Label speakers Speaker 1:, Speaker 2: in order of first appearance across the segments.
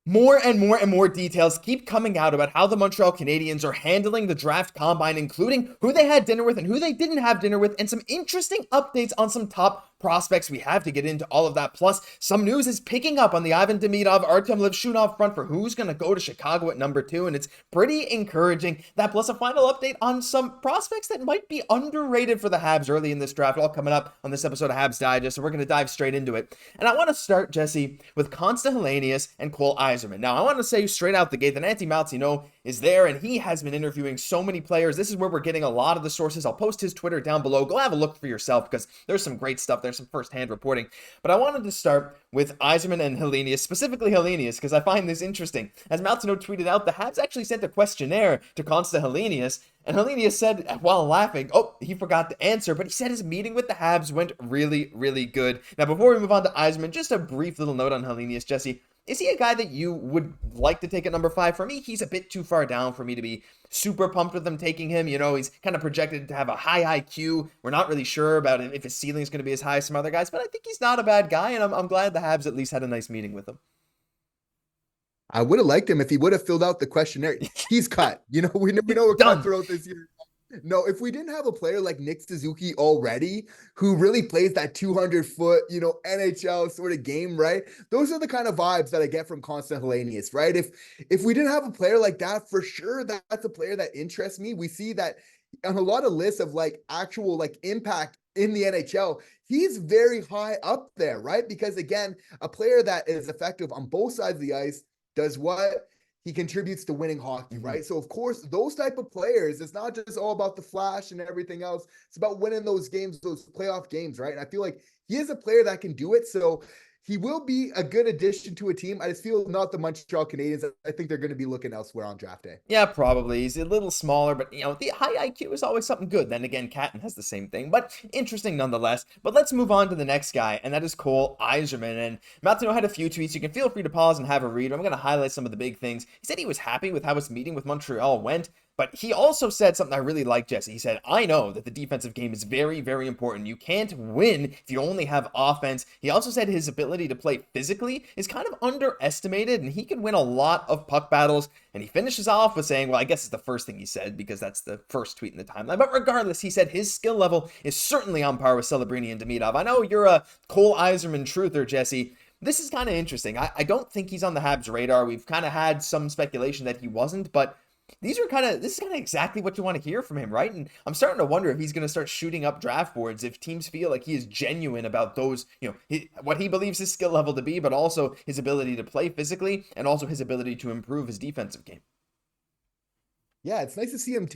Speaker 1: More and more and more details keep coming out about how the Montreal Canadiens are handling the draft combine, including who they had dinner with and who they didn't have dinner with, and some interesting updates on some top prospects. We have to get into all of that. Plus, some news is picking up on the Ivan Demidov, Artem Levshunov front for who's going to go to Chicago at number 2, and it's pretty encouraging. That plus a final update on some prospects that might be underrated for the Habs early in this draft, all coming up on this episode of Habs Digest, so we're going to dive straight into it. And I want to start, Jesse, with Helenius and Cole Eiserman. Now, I want to say straight out the gate that Antti Maltino is there, and he has been interviewing so many players. This is where we're getting a lot of the sources. I'll post his Twitter down below. Go have a look for yourself because there's some great stuff. There's some first-hand reporting. But I wanted to start with Eiserman and Helenius, specifically Helenius, because I find this interesting. As Maltino tweeted out, the Habs actually sent a questionnaire to Helenius, and Helenius said, while laughing, he forgot to answer, but he said his meeting with the Habs went really, really good. Now, before we move on to Eiserman, just a brief little note on Helenius, Jesse. Is he a guy that you would like to take at number 5? For me, he's a bit too far down for me to be super pumped with them taking him. You know, he's kind of projected to have a high IQ. We're not really sure about if his ceiling is going to be as high as some other guys, but I think he's not a bad guy, and I'm glad the Habs at least had a nice meeting with him.
Speaker 2: I would have liked him if he would have filled out the questionnaire. He's cut. You know, we know we're cut throughout this year. No, if we didn't have a player like Nick Suzuki already, who really plays that 200-foot, NHL sort of game, right? Those are the kind of vibes that I get from Helenius, right? If we didn't have a player like that, for sure, that's a player that interests me. We see that on a lot of lists of actual impact in the NHL, he's very high up there, right? Because again, a player that is effective on both sides of the ice does what? He contributes to winning hockey, right? So, of course, those type of players, it's not just all about the flash and everything else. It's about winning those games, those playoff games, right? And I feel like he is a player that can do it. So he will be a good addition to a team. I just feel not the Montreal Canadiens. I think they're going to be looking elsewhere on draft day.
Speaker 1: Yeah, probably. He's a little smaller, but, the high IQ is always something good. Then again, Kaiden has the same thing, but interesting nonetheless. But let's move on to the next guy, and that is Cole Eiserman. And Maltino had a few tweets. You can feel free to pause and have a read. I'm going to highlight some of the big things. He said he was happy with how his meeting with Montreal went. But he also said something I really like, Jesse. He said, I know that the defensive game is very, very important. You can't win if you only have offense. He also said his ability to play physically is kind of underestimated, and he can win a lot of puck battles. And he finishes off with saying, well, I guess it's the first thing he said because that's the first tweet in the timeline. But regardless, he said his skill level is certainly on par with Celebrini and Demidov. I know you're a Cole Eiserman truther, Jesse. This is kind of interesting. I don't think he's on the Habs' radar. We've kind of had some speculation that he wasn't, but this is kind of exactly what you want to hear from him, right? And I'm starting to wonder if he's going to start shooting up draft boards if teams feel like he is genuine about those, what he believes his skill level to be, but also his ability to play physically and also his ability to improve his defensive game.
Speaker 2: Yeah, it's nice to see him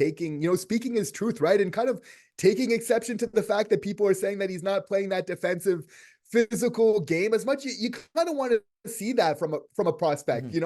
Speaker 2: speaking his truth, right? And kind of taking exception to the fact that people are saying that he's not playing that defensive physical game as much. You kind of want to see that from a prospect,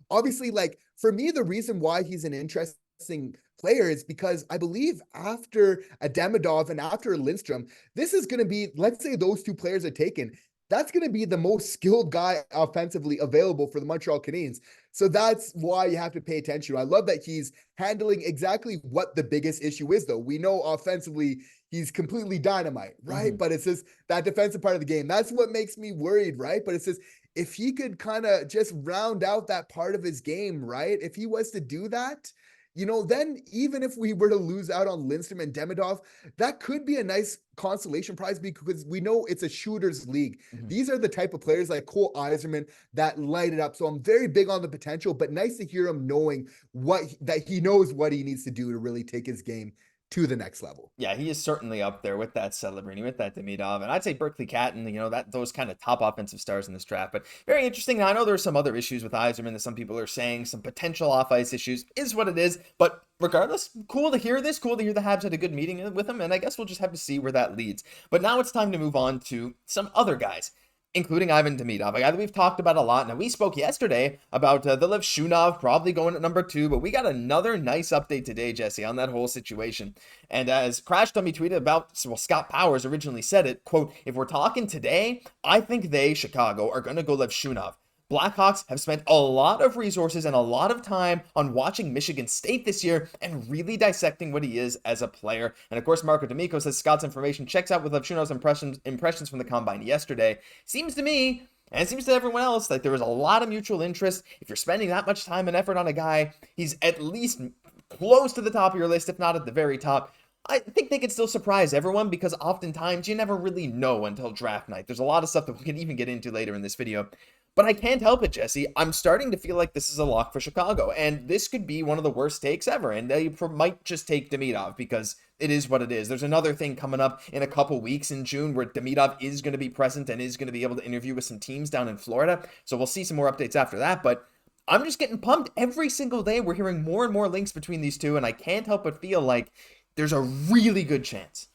Speaker 2: obviously, for me, the reason why he's an interesting player is because I believe after a Demidov and after a Lindstrom, this is going to be, let's say those two players are taken, that's going to be the most skilled guy offensively available for the Montreal Canadiens. So that's why you have to pay attention. I love that he's handling exactly what the biggest issue is, though. We know offensively he's completely dynamite, right? But it's just that defensive part of the game. That's what makes me worried, right? But it's just, if he could kind of just round out that part of his game, right? If he was to do that, then even if we were to lose out on Lindstrom and Demidov, that could be a nice consolation prize because we know it's a shooter's league. These are the type of players like Cole Eiserman that light it up. So I'm very big on the potential, but nice to hear him knowing that he knows what he needs to do to really take his game to the next level.
Speaker 1: Yeah, he is certainly up there with that Celebrini, with that Demidov, and I'd say Berkeley Catton, those kind of top offensive stars in this draft. But very interesting. Now, I know there's some other issues with Eiserman that some people are saying, some potential off-ice issues, is what it is. But regardless, cool to hear this. Cool to hear the Habs had a good meeting with him, and I guess we'll just have to see where that leads. But now it's time to move on to some other guys, including Ivan Demidov, a guy that we've talked about a lot. Now, we spoke yesterday about the Levshunov probably going at number 2, but we got another nice update today, Jesse, on that whole situation. And as Crash Dummy tweeted about, Scott Powers originally said it, quote, if we're talking today, I think Chicago, are going to go Levshunov. Blackhawks have spent a lot of resources and a lot of time on watching Michigan State this year and really dissecting what he is as a player. And of course, Marco D'Amico says Scott's information checks out with Levshunov's impressions from the combine yesterday. Seems to me And it seems to everyone else like there was a lot of mutual interest. If you're spending that much time and effort on a guy, he's at least close to the top of your list, if not at the very top. I think they could still surprise everyone because oftentimes you never really know until draft night. There's a lot of stuff that we can even get into later in this video. But I can't help it, Jesse. I'm starting to feel like this is a lock for Chicago, and this could be one of the worst takes ever, and they might just take Demidov because it is what it is. There's another thing coming up in a couple weeks in June where Demidov is going to be present and is going to be able to interview with some teams down in Florida, so we'll see some more updates after that, but I'm just getting pumped. Every single day we're hearing more and more links between these two, and I can't help but feel like there's a really good chance.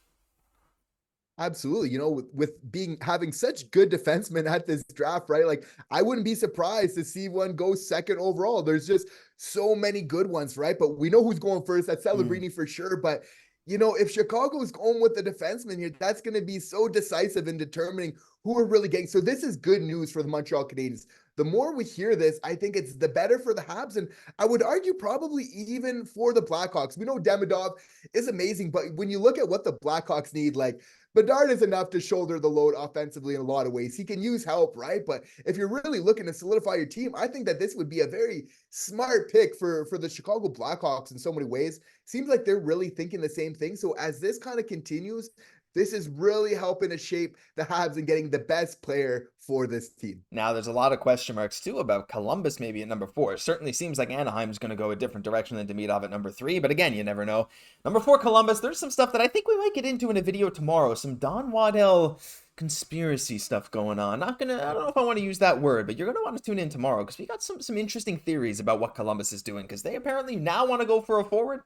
Speaker 2: Absolutely. You know, with being having such good defensemen at this draft, right? Like, I wouldn't be surprised to see one go second overall. There's just so many good ones, right? But we know who's going first. That's Celebrini for sure. But, you know, if Chicago is going with the defenseman here, that's going to be so decisive in determining who we're really getting. So this is good news for the Montreal Canadiens. The more we hear this, I think it's the better for the Habs. And I would argue probably even for the Blackhawks. We know Demidov is amazing, but when you look at what the Blackhawks need, like, Bedard is enough to shoulder the load offensively in a lot of ways. He can use help, right? But if you're really looking to solidify your team, I think that this would be a very smart pick for the Chicago Blackhawks in so many ways. Seems like they're really thinking the same thing. So as this kind of continues, this is really helping to shape the Habs and getting the best player for this team.
Speaker 1: Now, there's a lot of question marks, too, about Columbus maybe at number 4. It certainly seems like Anaheim's going to go a different direction than Demidov at number 3, but again, you never know. Number 4, Columbus, there's some stuff that I think we might get into in a video tomorrow. Some Don Waddell conspiracy stuff going on. I don't know if I want to use that word, but you're going to want to tune in tomorrow because we got some interesting theories about what Columbus is doing because they apparently now want to go for a forward.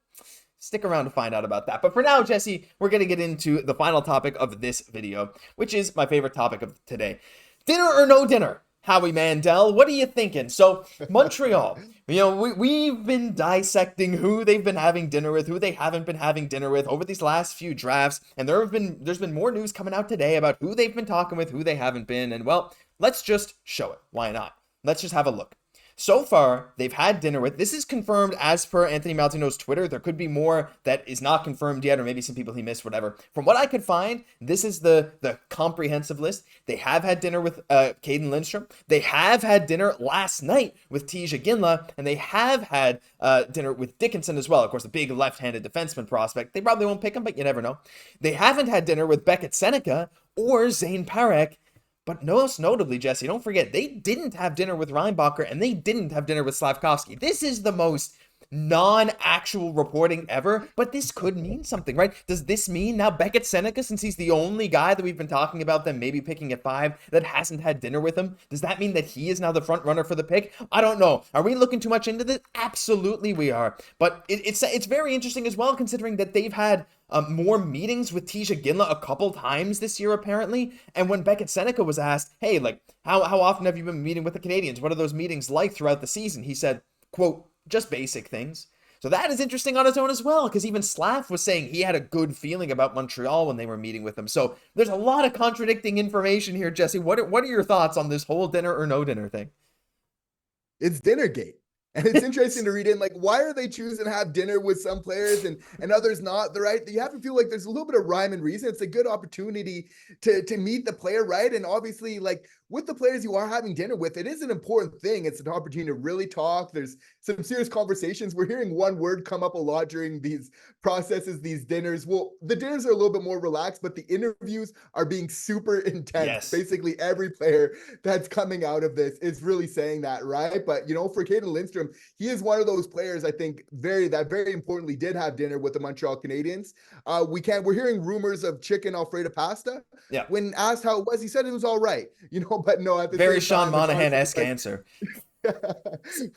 Speaker 1: Stick around to find out about that. But for now, Jesse, we're going to get into the final topic of this video, which is my favorite topic of today. Dinner or no dinner? Howie Mandel, what are you thinking? So, Montreal, you know, we've been dissecting who they've been having dinner with, who they haven't been having dinner with over these last few drafts, and there's been more news coming out today about who they've been talking with, who they haven't been, and well, let's just show it. Why not? Let's just have a look. So far, they've had dinner with, this is confirmed as per Anthony Maltino's Twitter. There could be more that is not confirmed yet, or maybe some people he missed, whatever. From what I could find, this is the comprehensive list. They have had dinner with Cayden Lindstrom. They have had dinner last night with Tij Iginla, and they have had dinner with Dickinson as well. Of course, a big left-handed defenseman prospect. They probably won't pick him, but you never know. They haven't had dinner with Beckett Sennecke or Zane Parekh. But most notably, Jesse, don't forget, they didn't have dinner with Reinbacher and they didn't have dinner with Slafkovsky. This is the most non-actual reporting ever, but this could mean something, right? Does this mean now Beckett Sennecke, since he's the only guy that we've been talking about them maybe picking at 5 that hasn't had dinner with him, does that mean that he is now the front runner for the pick? I don't know. Are we looking too much into this? Absolutely we are. But it's very interesting as well, considering that they've had more meetings with Tij Iginla a couple times this year, apparently. And when Beckett Sennecke was asked, hey, like, how often have you been meeting with the Canadiens? What are those meetings like throughout the season? He said, quote, just basic things. So that is interesting on its own as well, because even Slav was saying he had a good feeling about Montreal when they were meeting with him. So there's a lot of contradicting information here, Jesse. What are your thoughts on this whole dinner or no dinner thing?
Speaker 2: It's Dinnergate. And it's interesting to read in, like, why are they choosing to have dinner with some players and others not? The right, you have to feel like there's a little bit of rhyme and reason. It's a good opportunity to meet the player, right? And obviously, like, with the players you are having dinner with, it is an important thing. It's an opportunity to really talk. There's some serious conversations. We're hearing one word come up a lot during these processes, these dinners. Well, the dinners are a little bit more relaxed, but the interviews are being super intense.
Speaker 1: Yes.
Speaker 2: Basically, every player that's coming out of this is really saying that, right? But, you know, for Cayden Lindstrom, he is one of those players, I think, very importantly did have dinner with the Montreal Canadiens. We're hearing rumors of chicken Alfredo pasta.
Speaker 1: Yeah.
Speaker 2: When asked how it was, he said it was all right. You know, but no, at the
Speaker 1: very
Speaker 2: same time,
Speaker 1: Sean Monahan-esque answer.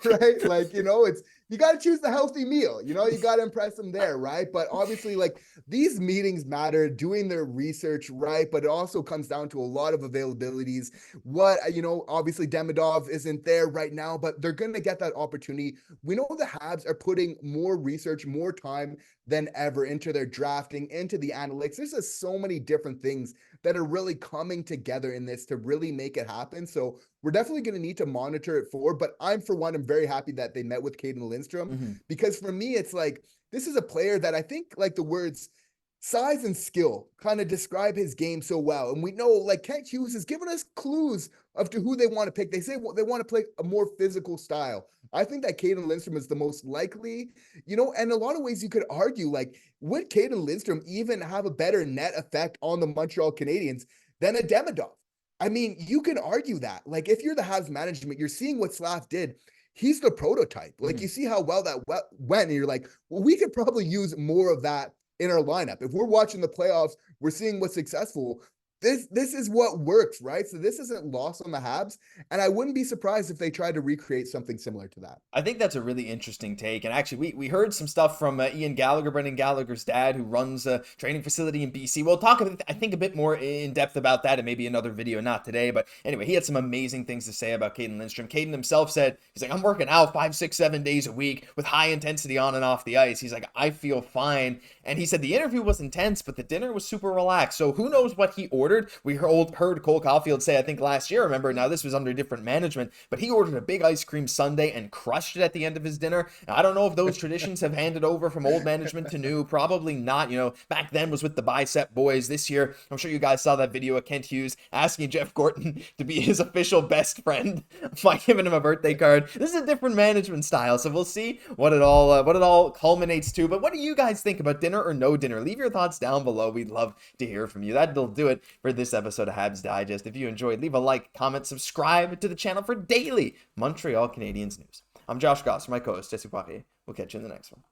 Speaker 2: Right? Like, you know, you got to choose the healthy meal, you know, you got to impress them there, right? But obviously, like, these meetings matter, doing their research, right? But it also comes down to a lot of availabilities. You know, obviously Demidov isn't there right now, but they're going to get that opportunity. We know the Habs are putting more research, more time than ever into their drafting, into the analytics. There's just so many different things that are really coming together in this to really make it happen. So we're definitely going to need to monitor it forward. But I'm very happy that they met with Cayden Lindstrom, because for me, it's like, this is a player that I think, like, the words size and skill kind of describe his game so well. And we know, like, Kent Hughes has given us clues of to who they want to pick. They say they want to play a more physical style. I think that Cayden Lindstrom is the most likely, and a lot of ways you could argue, like, would Cayden Lindstrom even have a better net effect on the Montreal Canadiens than a Demidov? I mean, you can argue that. Like, if you're the Habs management, you're seeing what Slaf did. He's the prototype. Like, you see how well that went, and you're like, well, we could probably use more of that in our lineup. If we're watching the playoffs, we're seeing what's successful. This is what works, right? So this isn't lost on the Habs, and I wouldn't be surprised if they tried to recreate something similar to that.
Speaker 1: I think that's a really interesting take. And actually, we heard some stuff from Ian Gallagher, Brendan Gallagher's dad, who runs a training facility in BC. We'll talk, I think, a bit more in depth about that in maybe another video, not today. But anyway, he had some amazing things to say about Cayden Lindstrom. Cayden himself said, he's like, I'm working out 5, 6, 7 days a week with high intensity on and off the ice. He's like, I feel fine. And he said the interview was intense, but the dinner was super relaxed. So who knows what he ordered? We heard Cole Caufield say, I think last year, remember, now this was under different management, but he ordered a big ice cream sundae and crushed it at the end of his dinner. Now, I don't know if those traditions have handed over from old management to new. Probably not. Back then was with the bicep boys. This year, I'm sure you guys saw that video of Kent Hughes asking Jeff Gorton to be his official best friend by giving him a birthday card. This is a different management style, so we'll see what it all culminates to. But what do you guys think about dinner or no dinner? Leave your thoughts down below. We'd love to hear from you. That'll do it for this episode of Habs Digest. If you enjoyed, leave a like, comment, subscribe to the channel for daily Montreal Canadiens news. I'm Josh Gosse, my co-host Jesse Poirier. We'll catch you in the next one.